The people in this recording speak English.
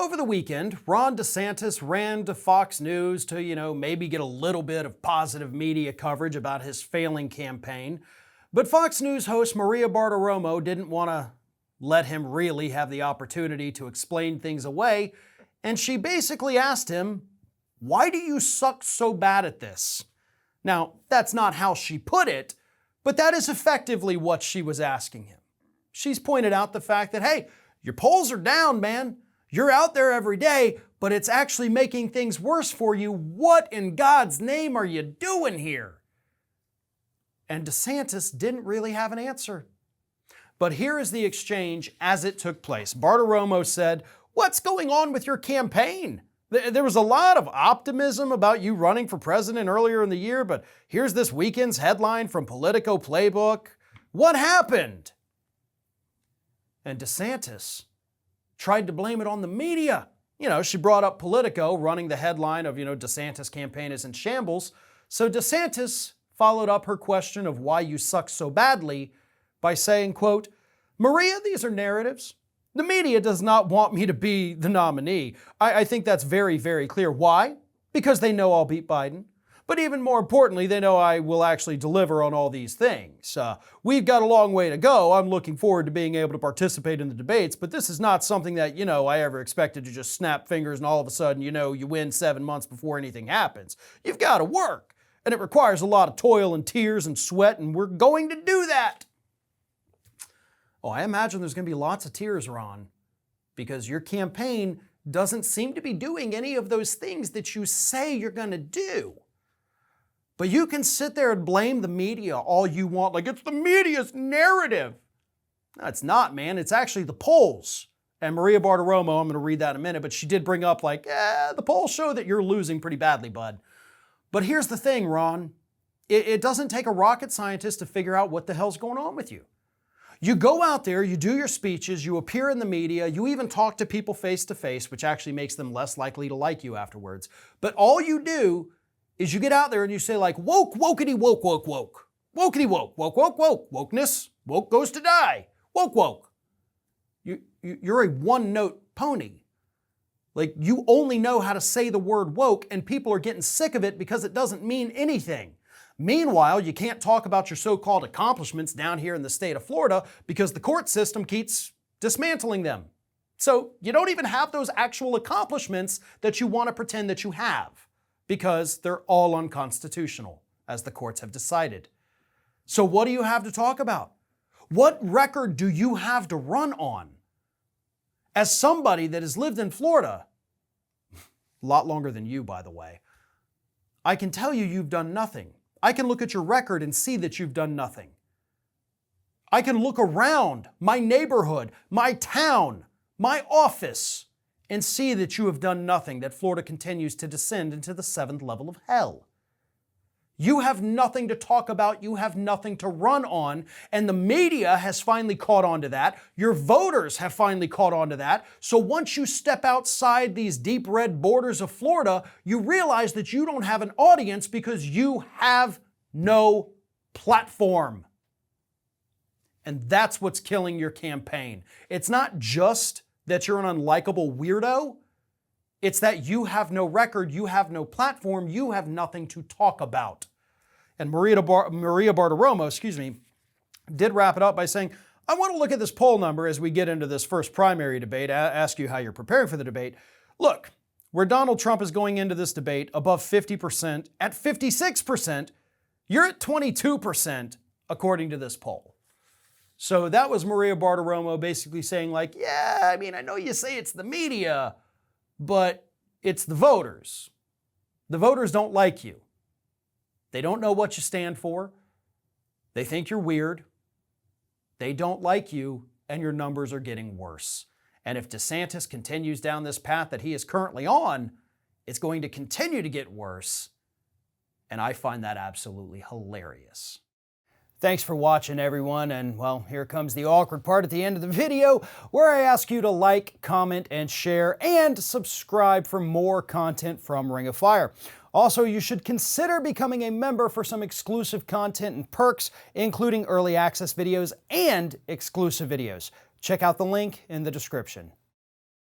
Over the weekend, Ron DeSantis ran to Fox News to, maybe get a little bit of positive media coverage about his failing campaign. But Fox News host Maria Bartiromo didn't want to let him really have the opportunity to explain things away, and she basically asked him, "Why do you suck so bad at this?" Now, that's not how she put it, but that is effectively what she was asking him. She's pointed out the fact that, hey, your polls are down, man. You're out there every day, but it's actually making things worse for you. What in God's name are you doing here? And DeSantis didn't really have an answer. But here is the exchange as it took place. Bartiromo said, "What's going on with your campaign? There was a lot of optimism about you running for president earlier in the year, but here's this weekend's headline from Politico Playbook. What happened?" And DeSantis tried to blame it on the media. She brought up Politico running the headline of, DeSantis campaign is in shambles. So DeSantis followed up her question of why you suck so badly by saying, quote, "Maria, these are narratives. The media does not want me to be the nominee. I think that's very, very clear. Why? Because they know I'll beat Biden. But even more importantly, they know I will actually deliver on all these things. We've got a long way to go. I'm looking forward to being able to participate in the debates, but this is not something that, I ever expected to just snap fingers and all of a sudden, you win 7 months before anything happens. You've got to work, and it requires a lot of toil and tears and sweat, and we're going to do that." Oh, I imagine there's going to be lots of tears, Ron, because your campaign doesn't seem to be doing any of those things that you say you're going to do. But you can sit there and blame the media all you want, like it's the media's narrative. No, it's not, man. It's actually the polls. And Maria Bartiromo, I'm going to read that in a minute, but she did bring up the polls show that you're losing pretty badly, bud. But here's the thing, Ron. It doesn't take a rocket scientist to figure out what the hell's going on with you. You go out there, you do your speeches, you appear in the media, you even talk to people face to face, which actually makes them less likely to like you afterwards. But all you do is you get out there and you say woke, wokety, woke, woke, woke. Wokety, woke, woke, woke, woke. Wokeness, woke goes to die. Woke, woke. You're a one-note pony. You only know how to say the word woke, and people are getting sick of it because it doesn't mean anything. Meanwhile, you can't talk about your so-called accomplishments down here in the state of Florida because the court system keeps dismantling them. So you don't even have those actual accomplishments that you want to pretend that you have because they're all unconstitutional, as the courts have decided. So what do you have to talk about? What record do you have to run on? As somebody that has lived in Florida, a lot longer than you, by the way, I can tell you you've done nothing. I can look at your record and see that you've done nothing. I can look around my neighborhood, my town, my office, and see that you have done nothing, that Florida continues to descend into the 7th level of hell. You have nothing to talk about, you have nothing to run on, and the media has finally caught on to that. Your voters have finally caught on to that. So once you step outside these deep red borders of Florida, you realize that you don't have an audience because you have no platform. And that's what's killing your campaign. It's not just that you're an unlikable weirdo. It's that you have no record, you have no platform, you have nothing to talk about. And Maria Bartiromo, did wrap it up by saying, "I want to look at this poll number as we get into this first primary debate, ask you how you're preparing for the debate. Look, where Donald Trump is going into this debate above 50%, at 56%, you're at 22% according to this poll." So that was Maria Bartiromo basically saying I know you say it's the media, but it's the voters. The voters don't like you. They don't know what you stand for. They think you're weird. They don't like you, and your numbers are getting worse. And if DeSantis continues down this path that he is currently on, it's going to continue to get worse. And I find that absolutely hilarious. Thanks for watching, everyone, and here comes the awkward part at the end of the video where I ask you to like, comment, and share, and subscribe for more content from Ring of Fire. Also, you should consider becoming a member for some exclusive content and perks, including early access videos and exclusive videos. Check out the link in the description.